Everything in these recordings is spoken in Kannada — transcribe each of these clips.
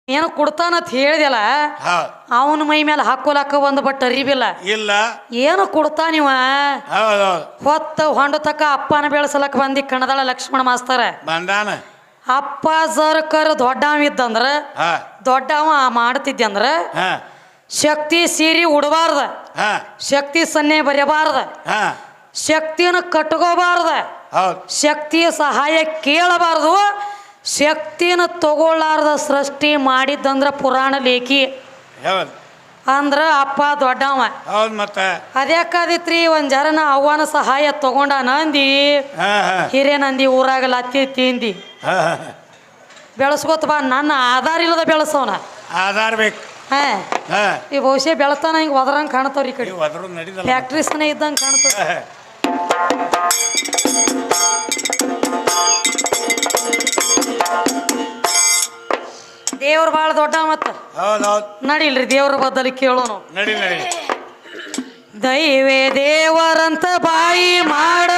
ಏನು ಕೊಡ್ತಾನಂತ ಹೇಳಿದೆಲ್ಲ ಅವನ ಮೈ ಮೇಲೆ ಹಾಕೋಲಕ್ಕ ಒಂದು ಬಟ್ ಅರಿವಿಲ್ಲ ಇಲ್ಲ ಏನು ಕೊಡ್ತಾನಿವ ಹೊತ್ತ ಹೊಂಡ ತಕ್ಕ ಅಪ್ಪನ ಬೆಳೆಸಲಕ್ಕ ಬಂದಿ ಕಣದಾಳ ಲಕ್ಷ್ಮಣ ಮಾಸ್ತರ ಬಂದಾನ ಅಪ್ಪ ಸರ್ಕರ್ ದೊಡ್ಡವ ಇದ್ದಂದ್ರ ದೊಡ್ಡವ ಮಾಡ್ತಿದ್ದಂದ್ರ ಶಕ್ತಿ ಸೀರಿ ಉಡಬಾರ್ದ ಶಕ್ತಿ ಸನ್ನೆ ಬರೆಯಬಾರ್ದ ಶಕ್ತಿಯನ್ನು ಕಟ್ಕೋಬಾರ್ದ ಶಕ್ತಿಯ ಸಹಾಯ ಕೇಳಬಾರ್ದು ಶಕ್ತಿನ ತಗೊಳ್ಳಾರ್ದ ಸೃಷ್ಟಿ ಮಾಡಿದ್ದಂದ್ರ ಪುರಾಣ ಲೇಖಿ ಅಂದ್ರ ಅಪ್ಪ ದೊಡ್ಡವ ಮತ್ತೆ ಅದ್ಯಾಕಾದಿತ್ರಿ ಒಂದ್ ಜರನ ಅವ್ವನ ಸಹಾಯ ತಗೊಂಡ ನಂದಿ ಹಿರೇನಂದಿ ಊರಾಗ ಲತ್ತಿ ತಿಂದಿ ಬೆಳೆಸ್ಕೊತ ಬಾ ನನ್ನ ಆಧಾರ ಇಲ್ಲದ ಬೆಳೆಸವನ ಆಧಾರ ಬೇಕು ಈ ಬಹುಶಃ ಬೆಳತಾನ ಹಿಂಗ ಒದರಂಗ್ ಕಾಣ್ತಾವ್ರಿ ಈ ಕಡೆ ಫ್ಯಾಕ್ಟ್ರೀಸ್ನೇ ಇದ್ದಂಗ ಕಾಣ್ತಾವ ದೇವ್ರ ಬಾಳ ದೊಡ್ಡ ಮತ್ತ ನಡಿಲ್ರಿ ದೇವ್ರ ಬದಲಿ ಕೇಳೋನು ನಡಿ ನಡಿ ದೈವೇ ದೇವರಂತ ಬಾಯಿ ಮಾಡ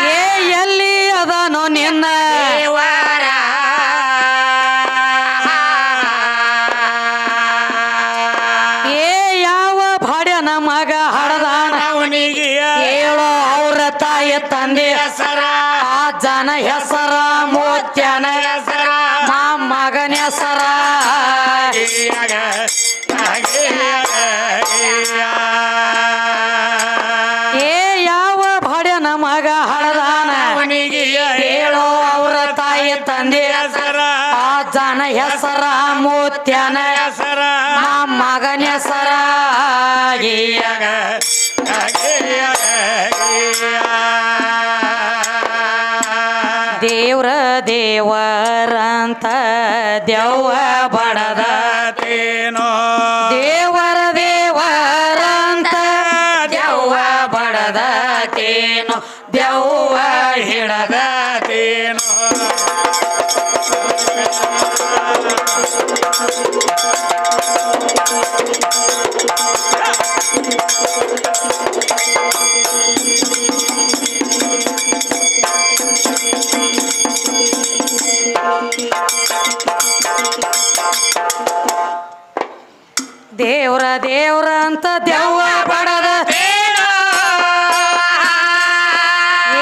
ಏ ಎಲ್ಲಿ ಅದನೋ ನಿನ್ನ ಏ ಯಾವ ಭಾಡ್ಯನ ಮಗ ಹಡದಾನ ಹೇಳೋ ಅವ್ರ ತಾಯಿ ತಂದೆ ಆ ಜನ ಹೆಸರ ಮೋತ್ಯನ ಹೆಸರ ಮಗನ ಹೆಸರ ಏ ಯಾವ ಭಾಡ್ಯನ ಮಗ ಹಡದಾನ ಹೇಳೋ ಅವ್ರ ತಾಯಿ ತಂದೆ ಹೆಸರ ಆ ಜನ ಹೆಸರ ಮೋತ್ಯನ ಹೆಸರ ಮಗನ ಹೆಸರ ದೇವ್ರ ದೇವರಂತ ದೆವ್ವ ಬಡದತೇನೋ ದೇವರ ದೇವರಂತ ದೆವ್ವ ಬಡದತೇನೋ ದೆವ್ವ ಹಿಡದತೇನೋ ದೇವ್ರ ದೇವ್ರ ಅಂತ ದೆವ್ವ ಬಡದ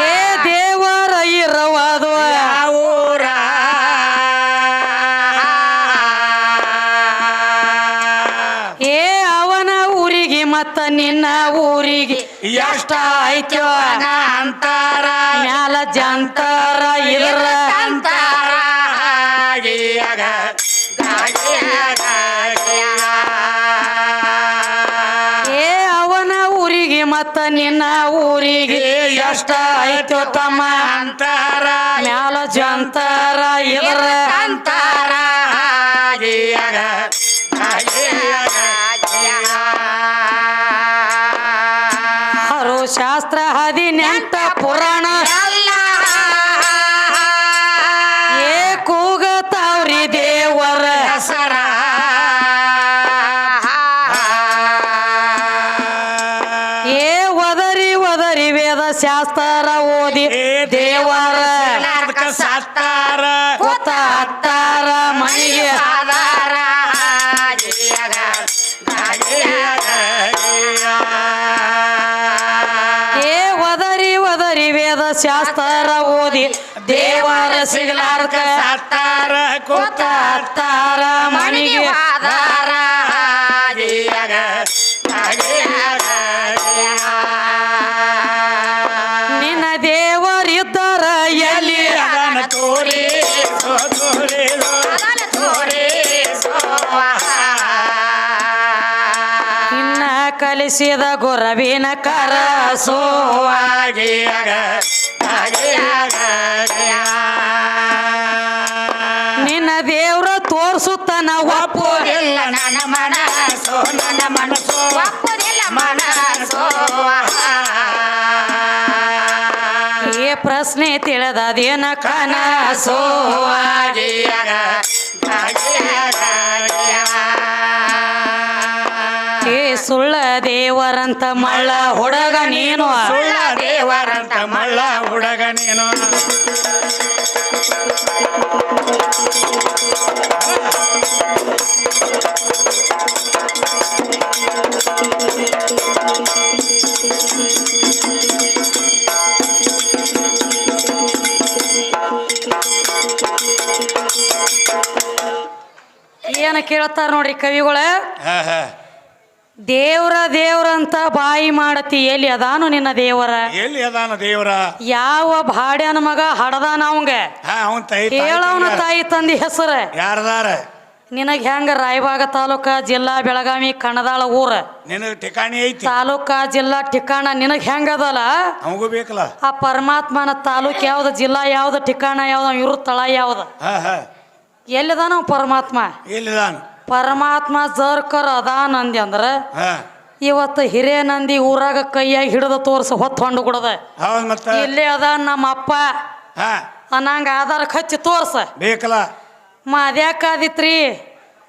ಏ ದೇವರ ಇರವದು ಊರ ಏ ಅವನ ಊರಿಗೆ ಮತ್ತ ನಿನ್ನ ಊರಿಗೆ ಎಷ್ಟ ಆಯ್ತು ಅಂತಾರ ಮ್ಯಾಲ ಜಂತಾರ ಇದ್ರ ಅಂತಾರ ಮತ್ತ ನಿನ್ನ ಊರಿಗೆ ಎಷ್ಟ ಆಯ್ತು ತಮ್ಮ ಅಂತಾರ ಮ್ಯಾಲ ಜಂತಾರ ಇದ್ರ ಅಂತಾರ ಹರು ಶಾಸ್ತ್ರ 18 ಪುರಾಣ ಏ ಕೂಗತಾವ್ರಿ ದೇವರ ಹೆಸರ ಶಾಸ್ತ್ರ ಓದಿ ದೇವರ ಸತ್ತಾರ ಕೊತ್ತ ಹತ್ತಾರ ಮನೆಗೆ ಆಧಾರ ಏ ಒದರಿ ಒದರಿ ವೇದ ಶಾಸ್ತ್ರ ಓದಿ ದೇವರ ಸಿಗಲಾರ್ಕ ಸತ್ತಾರ ಕೊತ್ತ ಹತ್ತಾರ ಮನೆಗೆ ಆಧಾರ ನಿನ್ನ ದೇವರಿದ್ದರ ಎಲ್ಲಿ ಇನ್ನ ಕಲಿಸಿದ ಗುರವಿನ ಕರಸೋವಾಗಿ ನಿನ್ನ ದೇವ್ರ ತೋರ್ಸುತ್ತಾನ ಒಪ್ಪುವುದಿಲ್ಲ ನನ್ನ ಮನಸ್ಸು ಒಪ್ಪುವುದಿಲ್ಲ ಮನಸ್ಸು ಏ ಪ್ರಶ್ನೆ ತಿಳಿದದೇನ ಕನಸೋ ಏ ಸುಳ್ಳ ದೇವರಂತ ಮಳ್ಳ ಹುಡುಗ ನೀನು ಸುಳ್ಳ ದೇವರಂತ ಮಳ್ಳ ಹುಡುಗ ನೀನು ಏನ ಕೇಳ್ತಾರ ನೋಡ್ರಿ ಕವಿಗಳ. ಹಾ ಹಾ ದೇವ್ರ ಅಂತ ಬಾಯಿ ಮಾಡತಿ, ಎಲ್ಲಿ ಅದಾನು ನಿನ್ನ ದೇವರ? ಎಲ್ಲಿ ಅದಾನ ದೇವರ? ಯಾವ ಬಾಡ್ಯಾನ ಮಗ ಹಡದಾನ ಅವಂಗ? ಅವನ್ ಹೇಳವನ ತಾಯಿ ತಂದಿ ಹೆಸರ ಯಾರದಾರ? ನಿನಗ ಹೆಂಗ ರಾಯಬಾಗ ತಾಲೂಕ ಜಿಲ್ಲಾ ಬೆಳಗಾವಿ ಕಣದಾಳ ಊರ ನಿನಗ ಠಿಕಾಣಿ ಐತಿ. ತಾಲೂಕ ಜಿಲ್ಲಾ ಠಿಕಾಣ ನಿನಗ ಹೆಂಗದಲ್ಲ ಅವಂಗೂ ಬೇಕಲ್ಲ. ಆ ಪರಮಾತ್ಮನ ತಾಲೂಕ್ ಯಾವ್ದು, ಜಿಲ್ಲಾ ಯಾವ್ದು, ಠಿಕಾಣ ಯಾವ್ದು, ಇವ್ರ ತಳ ಯಾವ್ದು? ಎಲ್ಲಿದಾನ ಪರಮಾತ್ಮ? ಎಲ್ಲಿದಾನ ಪರಮಾತ್ಮ ಜರ್ಕರ್ ಅದಾನ ಅಂದಿ ಅಂದ್ರ ಇವತ್ತು ಹಿರೇನಂದಿ ಊರಾಗ ಕೈಯಾಗಿ ಹಿಡಿದು ತೋರ್ಸ ಹೊತ್ತು ಹೊಂಡು ಕೊಡದ ಇಲ್ಲೇ ಅದಾನ ನಮ್ಮ ಅಪ್ಪ ಅನ್ನಂಗ ಆಧಾರ ಹಚ್ಚಿ ತೋರ್ಸ ಬೇಕಲ್ಲ. ಅದ್ಯಾಕಾದಿತ್ರಿ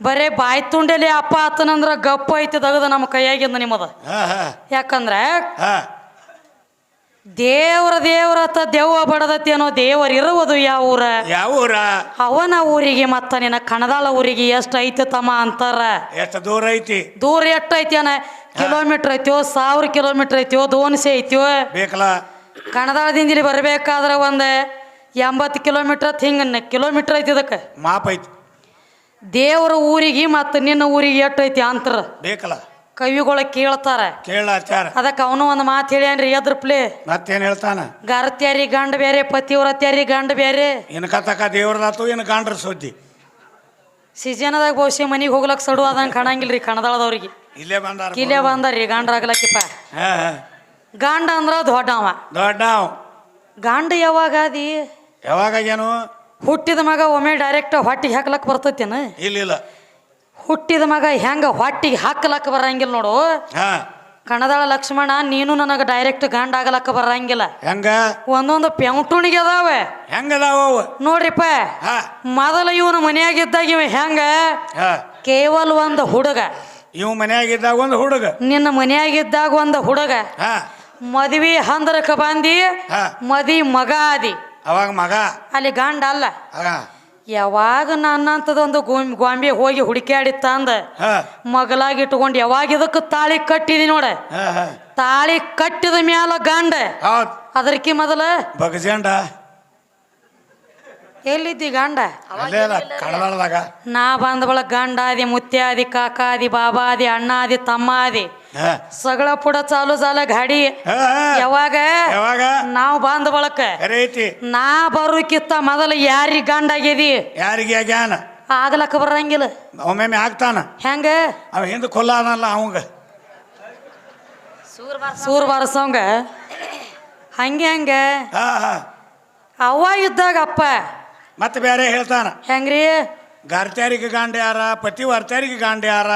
ಬರೇ ಬಾಯಿ ತುಂಡಲಿ ಅಪ್ಪ ಆತನಂದ್ರ ಗಪ್ಪ ಐತಿ ತಗದ ನಮ್ಮ ಕೈಯಾಗಿಂದ ನಿಮ್ಮದ. ಯಾಕಂದ್ರೆ ದೇವ್ರತ ದೆವ್ವ ಬಡದತಿ ಅನ್ನೋ ದೇವರ ಇರುವುದು ಯಾವ ಊರ? ಯಾವ ಊರ? ಅವನ ಊರಿಗೆ ಮತ್ತ ನಿನ್ನ ಕಣದಾಳ ಊರಿಗೆ ಎಷ್ಟು ಐತಿ ತಮ್ಮ ಅಂತಾರ. ಎಷ್ಟು ದೂರ ಐತಿ? ದೂರ ಎಷ್ಟು ಐತಿ ಅನ್ನ ಕಿಲೋಮೀಟರ್ ಐತಿಯೋ, 1000 ಕಿಲೋಮೀಟರ್ ಐತಿಯೋ, 200 ಐತಿಯೋ? ಬೇಕಲ್ಲ. ಕಣದಾಳದಿಂದ ಇಲ್ಲಿ ಬರ್ಬೇಕಾದ್ರ 80 ಕಿಲೋಮೀಟರ್ ಹಿಂಗ ಕಿಲೋಮೀಟರ್ ಐತಿ. ಇದಕ್ಕೆ ಮಾಪ್ ಐತಿ. ದೇವ್ರ ಊರಿಗೆ ಮತ್ತ ನಿನ್ನ ಊರಿಗೆ ಎಷ್ಟು ಐತಿ ಅಂತರ ಬೇಕಲ್ಲ. ಕವಿಗಳ ಕೇಳ್ತಾರ. ಕೇಳಾಚಾರ ಅದಕ್ಕೆ ಅವನು ಒಂದು ಮಾತು ಹೇಳ್ಯಾನ್ರಿ. ಎದ್ರ ಪ್ಲೇ ಮತ್ತೇನ್ ಹೇಳ್ತಾನ? ಗರತ್ಯಾರಿ ಗಂಡ ಬೇರೆ, ಪತಿವ್ರತ್ಯಾರಿ ಗಂಡ ಬೇರೆ. ಇನ್ ಕತಕ ದೇವ್ರದಾತು ಇನ್ ಗಂಡ್ರ ಸುದ್ದಿ. ಸೀಜನದಾಗ ಬಹುಶಃ ಮನಿಗೆ ಹೋಗ್ಲಕ್ ಸಡು ಅದಂಗ ಕಾಣಂಗಿಲ್ರಿ ಕಣದಾಳದವ್ರಿಗೆ. ಇಲ್ಲೇ ಬಂದಾರ್ರಿ ಗಂಡ್ರ ಆಗ್ಲಕ್ಕಿಪ್ಪ. ಗಂಡ ಅಂದ್ರ ದೊಡ್ಡವ. ಗಂಡ ಯಾವಾಗಾದಿ? ಯಾವಾಗೇನು? ಹುಟ್ಟಿದ ಮಗ ಒಮ್ಮೆ ಡೈರೆಕ್ಟ್ ಹೊಟ್ಟಿಗೆ ಹಾಕ್ಲಕ್ ಬರ್ತೈತೇನ? ಇಲ್ಲ. ಹುಟ್ಟಿದ ಮಗ ಹೆಂಗ ಹೊಟ್ಟಿಗೆ ಹಾಕ್ಲಕ್ಕ ಬರಂಗಿಲ್ಲ ನೋಡು. ಕಣದಾಳ ಲಕ್ಷ್ಮಣ, ನೀನು ನನಗ ಡೈರೆಕ್ಟ್ ಗಂಡ ಆಗಲಕ್ಕ ಬರಂಗಿಲ್ಲ. ಹೆಂಗ? ಒಂದೊಂದು ಪೆಂಟುಣಿಗೆ ಅದಾವೆ. ಹೆಂಗದಾವ ನೋಡ್ರಿಪ್ಪ. ಮೊದಲ ಇವನು ಮನೆಯಾಗಿದ್ದಾಗ ಇವ ಹೆಂಗ ಕೇವಲ ಒಂದು ಹುಡುಗ. ಇವ್ ಮನೆಯಾಗಿದ್ದಾಗ ಒಂದು ಹುಡುಗ. ನಿನ್ನ ಮನೆಯಾಗಿದ್ದಾಗ ಒಂದು ಹುಡುಗ. ಮದ್ವಿ ಹಂದ್ರಕ ಬಂದಿ, ಮದಿ ಮಗ ಆದಿ. ಅವಾಗ ಮಗ ಅಲ್ಲಿ ಗಂಡ ಅಲ್ಲ. ಯಾವಾಗ ನನ್ನಂತದೊಂದು ಗೊಂಬೆ ಹೋಗಿ ಹುಡುಕ್ಯಾಡಿತ್ತ ಅಂದ ಮಗಲಾಗಿ ಇಟ್ಕೊಂಡು ಯಾವಾಗ ಇದಕ್ಕೆ ತಾಳಿ ಕಟ್ಟಿದಿ ನೋಡ. ತಾಳಿ ಕಟ್ಟಿದ ಮ್ಯಾಲ ಗಂಡ. ಅದಕ್ಕೆ ಮೊದಲ ಬಗಜಂಡ ಎಲ್ಲಿದ್ದಿ ಗಂಡ? ಕಡದಾಳದಾಗ ನಾ ಬಂದ ಬಳಕ ಗಂಡ ಆದಿ, ಮುತ್ಯ ಆದಿ, ಕಾಕ ಆದಿ, ಬಾಬಾ ಆದಿ, ಅಣ್ಣ ಆದಿ, ತಮ್ಮ ಆದಿ. ಸಗಳ ಪುಡ ಚಾಲು ಜಾಲ ಗಾಡಿ. ಯಾವಾಗ ನಾವು ಬಂದ ಬಳಕ ನಾ ಬರೋಕಿತ್ತ ಮೊದಲ ಯಾರಿಗೆ ಗಂಡ ಆಗ್ಯದಿ? ಯಾರಿಗೆ ಆಗ್ಯಾನ? ಆಗ್ಲಕ್ಕ ಬರಂಗಿಲ್ಲ. ಒಮ್ಮೆ ಆಗ್ತಾನ. ಹೆಂಗ? ಅವ ಹಿಂದ ಕೊಲ್ಲ ಅದಲ್ಲ ಅವಂಗ ಸೂರ್ ಬಾರಸವಂಗ ಹಂಗೆ ಹಂಗ ಅವ ಇದ್ದಾಗ ಅಪ್ಪ ಮತ್ತೆ ಬೇರೆ ಹೇಳ್ತಾನ. ಹೆಂಗ್ರಿ? ಗಾರ್ತ್ಯಾರಿಗೆ ಗಂಡ ಯಾರ, ಪತಿವರ್ತ್ಯಾರಿಗೆ ಗಂಡ ಯಾರ?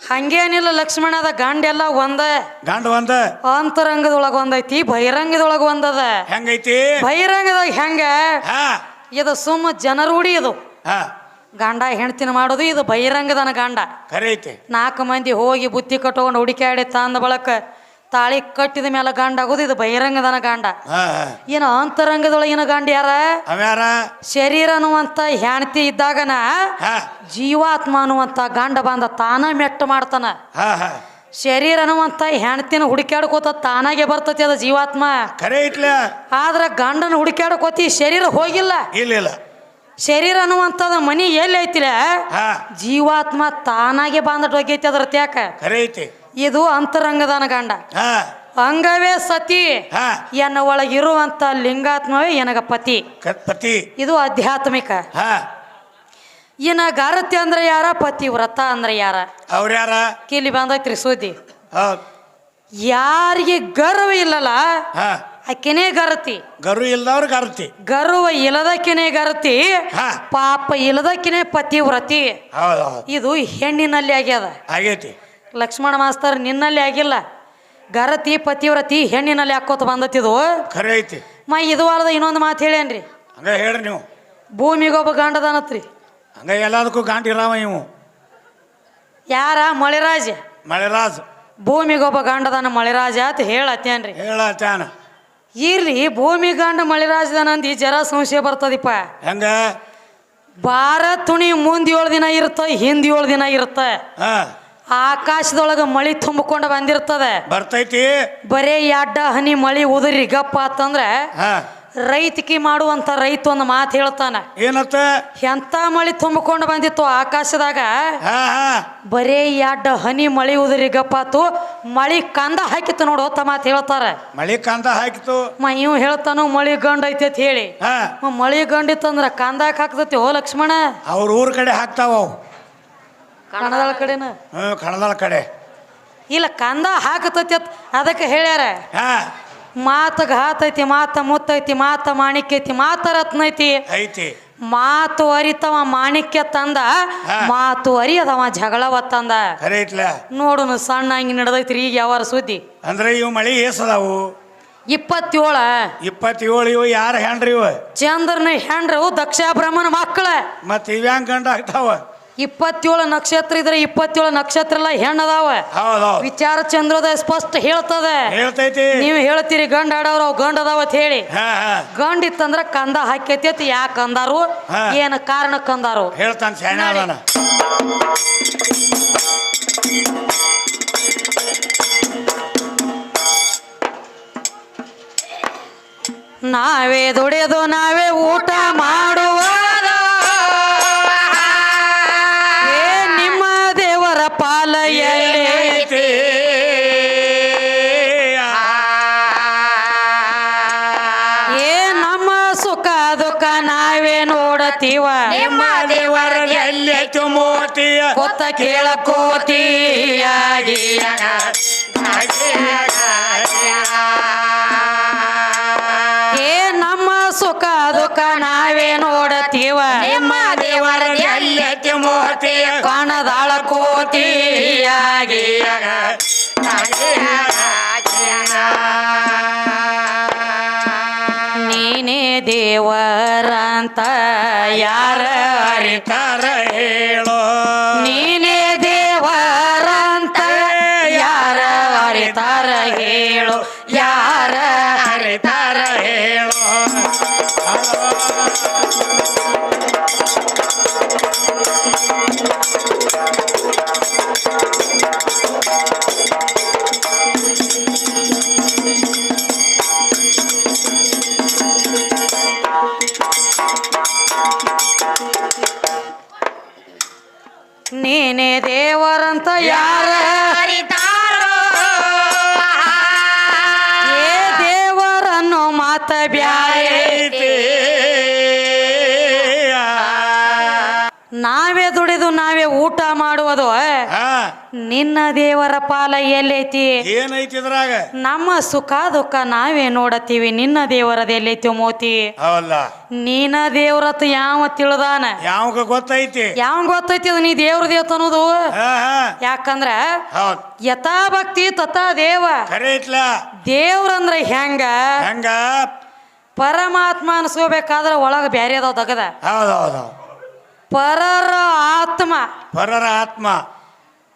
ಹಂಗೇನಿಲ್ಲ ಲಕ್ಷ್ಮಣ. ಅದ ಗಂಡ ಎಲ್ಲ ಒಂದ. ಗಂಡ ಒಂದ. ಅಂತರಂಗದೊಳಗ ಒಂದೈತಿ, ಬಹಿರಂಗದೊಳಗ ಒಂದದ. ಹೆಂಗೈತಿ? ಬಹಿರಂಗದಾಗ ಹೆಂಗ ಇದು ಸುಮ್ಮ ಜನರೂಢಿ. ಇದು ಗಂಡ ಹೆಣ್ತಿನ ಮಾಡೋದು. ಇದು ಬಹಿರಂಗದನ ಗಂಡ. ಕರೆೈತಿ. 4 ಮಂದಿ ಹೋಗಿ ಬುತ್ತಿ ಕಟ್ಕೊಂಡು ಹುಡುಕ್ಯಾಡಿ ತಂದ ಬಳಕ ತಾಳಿ ಕಟ್ಟಿದ ಮೇಲೆ ಗಂಡ ಆಗೋದು. ಇದು ಬಹಿರಂಗದನ ಗಂಡ. ಏನು ಅಂತರಂಗದೊಳಗಿನ ಗಂಡ ಯಾರ? ಶರೀರ ಅನ್ನುವಂತ ಹೆಣ್ತಿ ಇದ್ದಾಗನ ಜೀವಾತ್ಮ ಅನ್ನುವಂತ ಗಂಡ ಬಂದ ತಾನ ಮೆಟ್ಟ ಮಾಡ್ತಾನ. ಶರೀರ ಅನ್ನುವಂತ ಹೆಣ್ತಿನ ಹುಡುಕ್ಯಾಡ್ಕೋತ ತಾನಾಗೆ ಬರ್ತತಿ ಅದ ಜೀವಾತ್ಮ. ಆದ್ರ ಗಂಡನ ಹುಡುಕ್ಯಾಡ್ಕೋತಿ ಶರೀರ ಹೋಗಿಲ್ಲ. ಇಲ್ಲ. ಶರೀರ ಅನ್ನುವಂಥದ್ದು ಮನಿ ಎಲ್ಲಿ ಐತಿಲ್ಲ, ಜೀವಾತ್ಮ ತಾನಾಗೆ ಬಂದಟ್ ಹೋಗೈತಿ. ಅದ್ರ ತ್ಯಾಕ ಇದು ಅಂತರಂಗದಾನ ಗಂಡ. ಅಂಗವೇ ಸತಿ ಎನ್ನ ಒಳಗಿರುವಂತ ಲಿಂಗಾತ್ಮವೇ ಎನಗ ಪತಿ. ಇದು ಆಧ್ಯಾತ್ಮಿಕ. ಇನ್ನ ಗಾರತಿ ಅಂದ್ರೆ ಯಾರ? ಪತಿ ವ್ರತ ಅಂದ್ರೆ ಯಾರ? ಅವ್ರ ಯಾರ? ಕಿಲಿ ಬಂದೈತ್ರಿ ಸುದ್ದಿ. ಯಾರಿಗೆ ಗರ್ವ ಇಲ್ಲಲ್ಲ ಆಕೆನೇ ಗರತಿ. ಗರು ಇಲ್ದವ್ರ ಗರತಿ. ಗರ್ವ ಇಲ್ಲದಕ್ಕಿನೇ ಗರತಿ, ಪಾಪ ಇಲ್ಲದಕ್ಕಿನೇ ಪತಿವ್ರತಿ. ಇದು ಹೆಣ್ಣಿನಲ್ಲಿ ಆಗ್ಯದ. ಆಗೈತಿ. ಲಕ್ಷ್ಮಣ ಮಾಸ್ತರ್ ನಿನ್ನಲ್ಲಿ ಆಗಿಲ್ಲ. ಗರತಿ ಪತಿವ್ರತಿ ಹೆಣ್ಣಿನಲ್ಲಿ ಹಾಕೋತ ಬಂದತಿದು. ಖರೆ ಐತಿ. ಇದು ಅಲ್ಲದ ಇನ್ನೊಂದು ಮಾತು ಹೇಳೇನ್ರಿ. ಹಂಗ ಹೇಳ್ರಿ ನೀವು. ಭೂಮಿಗೊಬ್ಬ ಗಂಡದಾನತ್ರಿ. ಹಂಗ ಎಲ್ಲದಕ್ಕೂ ಗಂಡ ಇರಾವ ಇವು. ಯಾರ? ಮಳಿರಾಜ. ಭೂಮಿಗೊಬ್ಬ ಗಂಡದಾನ ಮಳಿರಾಜ ಅಂತ ಹೇಳತ್ತೇನ್ರಿ. ಹೇಳತ್ತಾನ. ಇರ್ಲಿ, ಭೂಮಿ ಗಂಡ ಮಳಿರಾಜದಾನಂದಿ ಜರ ಸಂಶಯ ಬರ್ತದಿಪ್ಪ. ಹೆಂಗ? ಭಾರತ್ ತುಣಿ ಮುಂದ್ 7 ದಿನ ಇರುತ್ತ, ಹಿಂದ್ 7 ದಿನ ಇರುತ್ತ. ಆಕಾಶದೊಳಗ ಮಳಿ ತುಂಬಿಕೊಂಡು ಬಂದಿರ್ತದೆ. ಬರ್ತೈತಿ. ಬರೇ 2 ಹನಿ ಮಳಿ ಉದುರಿ ಗಪ್ಪ ಆತಂದ್ರ ರೈತಿಕಿ ಮಾಡುವಂತ ರೈತ ಒಂದು ಮಾತು ಹೇಳ್ತಾನ. ಏನತ್ತ? ಎಂತ ಮಳಿ ತುಂಬಿಕೊಂಡು ಬಂದಿತ್ತು ಆಕಾಶದಾಗ, ಹಾ ಹಾ ಬರೇ ಎಡ್ಡ ಹನಿ ಮಳಿ ಉದುರಿಗಪ್ಪಾತು, ಮಳಿ ಕಂದ ಹಾಕಿತ್ತು ನೋಡು ಅಂತ ಮಾತು ಹೇಳ್ತಾರ. ಮಳಿ ಕಂದ ಹಾಕಿತು. ಇವ್ ಹೇಳ್ತಾನು ಮಳಿ ಗಂಡ ಐತಿ ಅಂತ ಹೇಳಿ. ಹಾ ಮಳಿ ಗಂಡಿತ್ತಂದ್ರ ಕಂದಾಕ ಹಾಕ್ತತಿ ಓ ಲಕ್ಷ್ಮಣ. ಅವ್ರ ಊರ್ ಕಡೆ ಹಾಕ್ತಾವ ಅವು. ಕಣದಾಳ ಕಡೆನ ಕಣದಾಳ ಕಡೆ ಇಲ್ಲ ಕಂದ ಹಾಕತತಿ ಅಂತ ಅದಕ್ಕೆ ಹೇಳ್ಯಾರ. ಹಾ ಮಾತ ಘಾತೈತಿ, ಮಾತ ಮುತ್ತೈತಿ, ಮಾತ ಮಾಣಿಕ್ಯೈತಿ, ಮಾತ ರತ್ನ ಐತಿ. ಐತಿ. ಮಾತು ಅರಿತವ ಮಾಣಿಕ್ಯ ತಂದ, ಮಾತು ಅರಿಯದವ ಜಗಳವ ತಂದ. ಖರೆ ಐತ್ಲ. ನೋಡುನು ಸಣ್ಣ ಹಂಗೆ ನಡೆದೈತ್ರಿ ಈಗ ಯಾವಾರ ಸುದ್ದಿ. ಅಂದ್ರೆ ಇವು ಮಳಿ ಏಸದಾವು? 27. 27. ಇವು ಯಾರ ಹೆಂಡ್ರಿ ಇವು? ಚಂದ್ರನ ಹೆಂಡ್ರು ದಕ್ಷ ಬ್ರಹ್ಮನ ಮಕ್ಕಳ. ಮತ್ ಇವ್ಯಾಂಗ ಗಂಡ ಆಗ್ತಾವ? 27 ನಕ್ಷತ್ರ ಇದ್ರೆ 27 ನಕ್ಷತ್ರ ಎಲ್ಲ ಹೆಣ್ಣದಾವ. ಹೌದೌದು. ವಿಚಾರ ಚಂದ್ರೋದಯ ಸ್ಪಷ್ಟ ಹೇಳ್ತದೆ. ಹೇಳ್ತೈತಿ. ನೀವು ಹೇಳ್ತೀರಿ ಗಂಡ ಆಡವ್ರ ಅವ್ ಗಂಡ ಅದಾವ ಅಂತ ಹೇಳಿ. ಹಾ ಹಾ ಗಂಡ ಇತ್ತಂದ್ರ ಕಂದ ಹಾಕೈತಿ ಅಂತ ಯಾಕೆ ಅಂದಾರು, ಏನ ಕಾರಣ ಕಂದಾರು ಹೇಳ್ತಾನ ಶಾಣೆ ಅದಾನ. ನಾವೇ ದುಡಿಯೋದು ನಾವೇ ಊಟ ಮಾಡುವ, ನಿಮ್ಮ ದೇವರ ಪಾಲ ಎಲ್ಲಿ? ನಮ್ಮ ಸುಖ ದುಃಖ ನಾವೇ ನೋಡತೀವ, ನಿಮ್ಮ ದೇವರ ಎಲ್ಲಿ ಮೋತಿಯ ಕೊತ್ತ ಕೇಳಕೋತಿಯಾಗಿ. ನಮ್ಮ ಸುಖ ದುಃಖ ನಾವೇ ನೋಡತೀವ, ನಿಮ್ಮ ದೇವರ ಎಲ್ಲಿ ಮೋತಿಯ ಕಣದಾಳ ಕೋತಿಯಾಗಿ. ನೀನೇ ದೇವರಂತ ಯಾರ ಅರಿತಾರ ಹೇಳೋ? ನೀನೇ ದೇವರಂತ ಯಾರ ಅರಿತಾರ ಹೇಳು, ಯಾರ ಅರಿತಾರ ಹೇಳೋ? ನೀನೇ ದೇವರಂತ ಯಾರ ಅರಿತಾರೋ? ಏ ದೇವರನ್ನು ಮಾತ ಬ್ಯಾರೆ. ನಾವೇ ದುಡಿದು ನಾವೇ ಊಟ ಮಾಡುವುದು, ನಿನ್ನ ದೇವರ ಪಾಲ ಎಲ್ಲೈತಿ? ಏನೈತಿ ಇದ್ರಾಗ? ನಮ್ಮ ಸುಖ ದುಃಖ ನಾವೇ ನೋಡತ್ತೀವಿ, ನಿನ್ನ ದೇವರದ ಎಲ್ಲೈತಿ ಮೋತಿ? ಹೌದಲ್ಲ. ನೀನ ದೇವ್ರತ್ ಯಾವ ತಿಳ್ದಾನ? ಯಾವಾಗ ಗೊತ್ತೈತಿ? ಯಾವ ಗೊತ್ತೈತಿ ಅದು ನೀ ದೇವ್ರ ದೇವತ ಅನ್ನೋದು? ಯಾಕಂದ್ರ ಹೌದ್ ಯಥಾ ಭಕ್ತಿ ತಥಾ ದೇವ. ಖರೆ ಐತ್ಲ. ದೇವ್ರಂದ್ರ ಹೆಂಗ? ಹೆಂಗ? ಪರಮಾತ್ಮ ಅನ್ಸ್ಕೋಬೇಕಾದ್ರ ಒಳಗ ಬ್ಯಾರೆ ಅದಾವ ತಗದ. ಹೌದೌದು. ಪರರ ಆತ್ಮ, ಪರರ ಆತ್ಮ,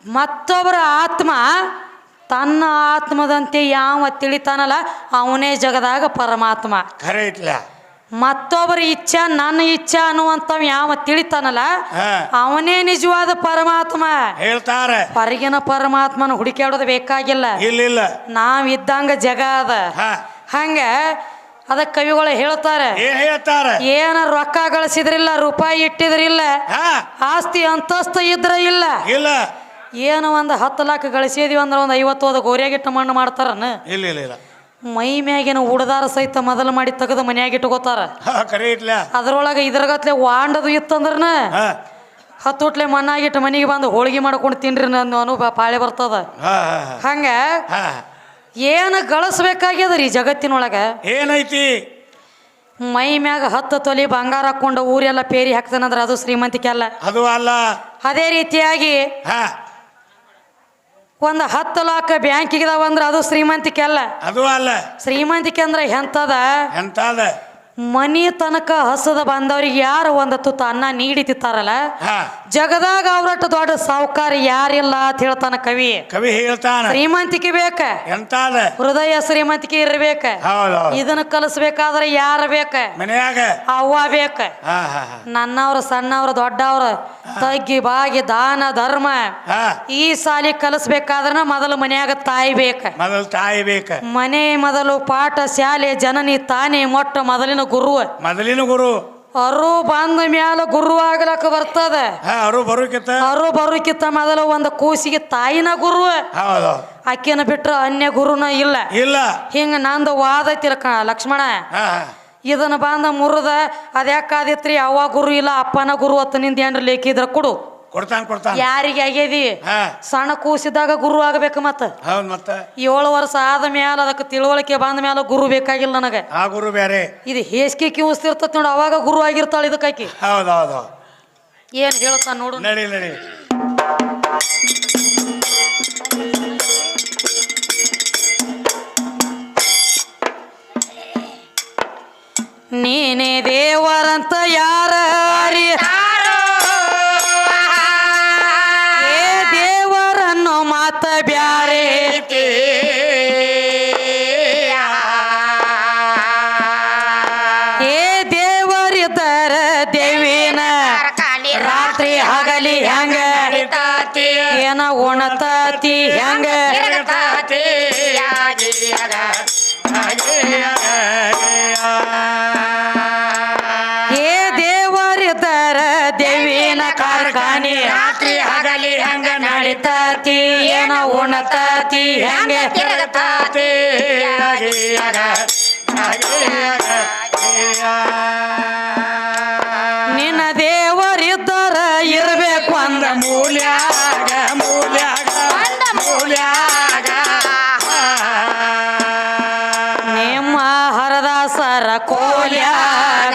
ಮತ್ತೊಬ್ಬರ ಆತ್ಮ ತನ್ನ ಆತ್ಮದಂತೆ ಯಾವ ತಿಳಿತಾನಲ್ಲ ಅವನೇ ಜಗದಾಗ ಪರಮಾತ್ಮ. ಖರೆ ಐತ್ಲ. ಮತ್ತೊಬ್ಬರ ಇಚ್ಛಾ ನನ್ನ ಇಚ್ಛಾ ಅನ್ನುವಂಥವ್ ಯಾವ ತಿಳಿತಾನಲ್ಲ ಅವನೇ ನಿಜವಾದ ಪರಮಾತ್ಮ. ಹೇಳ್ತಾರೆ. ಹೊರಗಿನ ಪರಮಾತ್ಮನ ಹುಡುಕಾಡೋದು ಬೇಕಾಗಿಲ್ಲ. ಇಲ್ಲ. ನಾವ್ ಇದ್ದಂಗ ಜಗ ಅದ. ಹಂಗ ಅದಕ್ಕೆ ಕವಿಗಳು ಹೇಳ್ತಾರೆ, ಏನ್ ಹೇಳ್ತಾರ? ಏನ ರೊಕ್ಕ ಗಳಿಸಿದ್ರಿಲ್ಲ, ರೂಪಾಯಿ ಇಟ್ಟಿದ್ರಿಲ್ಲ, ಆಸ್ತಿ ಅಂತಸ್ತ ಇದ್ರ ಇಲ್ಲ, ಏನು ಒಂದು 10 ಲಕ್ಷ ಗಳಿಸಿದೀವಿ ಅಂದ್ರೆ ಒಂದು 50 ಗೋರಿಯಾಗಿಟ್ಟು ಮಣ್ಣು ಮಾಡ್ತಾರನ? ಇಲ್ಲ. ಮೈ ಮ್ಯಾಗಿನ ಉಡದಾರ ಸಹಿತ ಮೊದಲು ಮಾಡಿ ತೆಗೆದು ಮನ್ಯಾಗ ಇಟ್ಕೋತಾರ. ಅದ್ರೊಳಗೆ ಇದ್ರಗತ್ಲೆ ವಾಂಡದು ಇತ್ತಂದ್ರನ 10 ಉಟ್ಲೆ ಮಣ್ಣಾಗಿಟ್ಟು ಮನೆಗೆ ಬಂದು ಹೋಳಿಗೆ ಮಾಡ್ಕೊಂಡು ತಿನ್ರಿ ನನ್ನ ಅನುಭವ ಪಾಳೆ ಬರ್ತದ. ಹಂಗ ಏನು ಗಳಿಸ್ಬೇಕಾಗ್ಯದ್ರಿ ಜಗತ್ತಿನೊಳಗ? ಏನೈತಿ? ಮೈ ಮ್ಯಾಗ 10 ತೊಲಿ ಬಂಗಾರ ಹಾಕೊಂಡು ಊರೆಲ್ಲ ಪೇರಿ ಹಾಕ್ತಾನಂದ್ರ ಅದು ಶ್ರೀಮಂತಿಕೆ ಅಲ್ಲ. ಅದು ಅಲ್ಲ. ಅದೇ ರೀತಿಯಾಗಿ ಒಂದು 10 ಲಕ್ಷ ಬ್ಯಾಂಕಿಗೆ ಇದಾವಂದ್ರ ಅದು ಶ್ರೀಮಂತಿಕೆ ಅಲ್ಲ. ಅದು ಅಲ್ಲ. ಶ್ರೀಮಂತಿಕೆ ಅಂದ್ರೆ ಎಂತದ? ಮನಿ ತನಕ ಹಸದ ಬಂದವ್ರಿಗೆ ಯಾರು ಒಂದು ತುತ್ತ ಅನ್ನ ನೀಡಿ ತಿಂತಾರಲ್ಲ ಹಾ ಜಗದಾಗ ಅವ್ರಟ್ಟು ದೊಡ್ಡ ಸಾವುಕಾರ ಯಾರಿಲ್ಲ ಅಂತ ಹೇಳ್ತಾನ ಕವಿ. ಕವಿ ಹೇಳ್ತಾನ ಶ್ರೀಮಂತಿಕೆ ಬೇಕ, ಎಂತಾದ ಹೃದಯ ಶ್ರೀಮಂತಿಕೆ ಇರ್ಬೇಕ. ಹೌದೌದು ಇದನ್ನ ಕಲಿಸ್ಬೇಕಾದ್ರೆ ಯಾರ ಬೇಕ? ಮನ್ಯಾಗ ಅವ್ವ ಬೇಕ. ಹಾ ಹಾ ಹಾ ನನ್ನವ್ರ ಸಣ್ಣವ್ರ ದೊಡ್ಡವ್ರ ತಗ್ಗಿ ಬಾಗಿ ದಾನ ಧರ್ಮ ಹಾ ಈ ಸಾಲಿ ಕಲಿಸ್ಬೇಕಾದ್ರ ಮೊದಲು ಮನ್ಯಾಗ ತಾಯಿ ಬೇಕ. ಮೊದಲು ತಾಯಿ ಬೇಕ. ಮನೆ ಮೊದಲು ಪಾಠ ಶಾಲೆ ಜನನಿ ತಾನೇ ಮೊಟ್ಟ ಮೊದಲಿನ ಗುರು. ಮೊದಲಿನ ಗುರು ಅವರು ಬಂದ ಮ್ಯಾಲ ಗುರು ಆಗ್ಲಕ್ಕ ಬರ್ತದ. ಹಾ ಅವರು ಬರೋಕಿತ್ತ ಅವರು ಬರೋಕಿತ್ತ ಮೊದಲು ಒಂದು ಕೂಸಿಗೆ ತಾಯಿನ ಗುರು. ಹೌದು ಆಕಿನ ಬಿಟ್ರ ಅನ್ಯ ಗುರುನ ಇಲ್ಲ. ಇಲ್ಲ ಹಿಂಗ ನಂದು ವಾದ ತಿಳ್ಕ ಲಕ್ಷ್ಮಣ. ಹಾ ಇದನ್ನ ಬಂದ ಮುರಿದ ಅದ್ಯಾಕಾದಿತ್ರಿ ಅವ್ವ ಗುರು ಇಲ್ಲ ಅಪ್ಪನ ಗುರು ಅತ್ತ ನಿಂದ ಏನ್ರ ಲೇಖಿದ್ರ ಕೊಡು. ಕೊಡ್ತಾನ ಯಾರಿಗೆ ಆಗ್ಯದಿ? ಹಾ ಸಣ್ಣ ಕೂಸಿದಾಗ ಗುರು ಆಗಬೇಕು. ಮತ್ತ ಹೌದ್ ಮತ್ತ 7 ವರ್ಷ ಆದ ಮ್ಯಾಲ ಅದಕ್ಕೆ ತಿಳುವಳಿಕೆ ಬಂದ ಮ್ಯಾಲ ಗುರು ಬೇಕಾಗಿಲ್ಲ ನನಗೆ. ಆ ಗುರು ಬೇರೆ. ಇದು ಹೇಸಿಗೆ ಕಿವಿಸ್ತಿರ್ತದ ನೋಡಿ, ಅವಾಗ ಗುರು ಆಗಿರ್ತಾಳ ಇದಕ್ಕಾಕಿ. ಹೌದೌದು ಏನ್ ಹೇಳ್ತಾನ ನೋಡು. ನಡಿ ನಡಿ ನೀನೇ ದೇವರಂತ ಯಾರ ಅರಿ ಏ ದೇವರನ್ನು ಮಾತ ಬ್ಯಾರೆ ಏ ದೇವರಿದ್ದರ ದೇವಿನ ರಾತ್ರಿ ಹಗಲಿ ಹೆಂಗ ಏನ ಉಣತಾತಿ ಹೆಂಗ ಏ ದೇವರಿದ್ದರ ದೇವಿನ ಕಾರ್ಖಾನೆ ರಾತ್ರಿ ಹಗಲಿ ಹೆಂಗ ನಡಿತಾತಿ ಏನ ಉಣತಾತಿ ಹೆಂಗ ನಿನ್ನ ದೇವರಿದ್ದರ ಇರಬೇಕು ಅಂದ ಮೂಲ್ಯಾಗ ಮೂಲ್ಯಾಗ ಮೂಲ್ಯಾಗ ನಿಮ್ಮ ಹರದಾಸರ ಕೋಲ್ಯಾಗ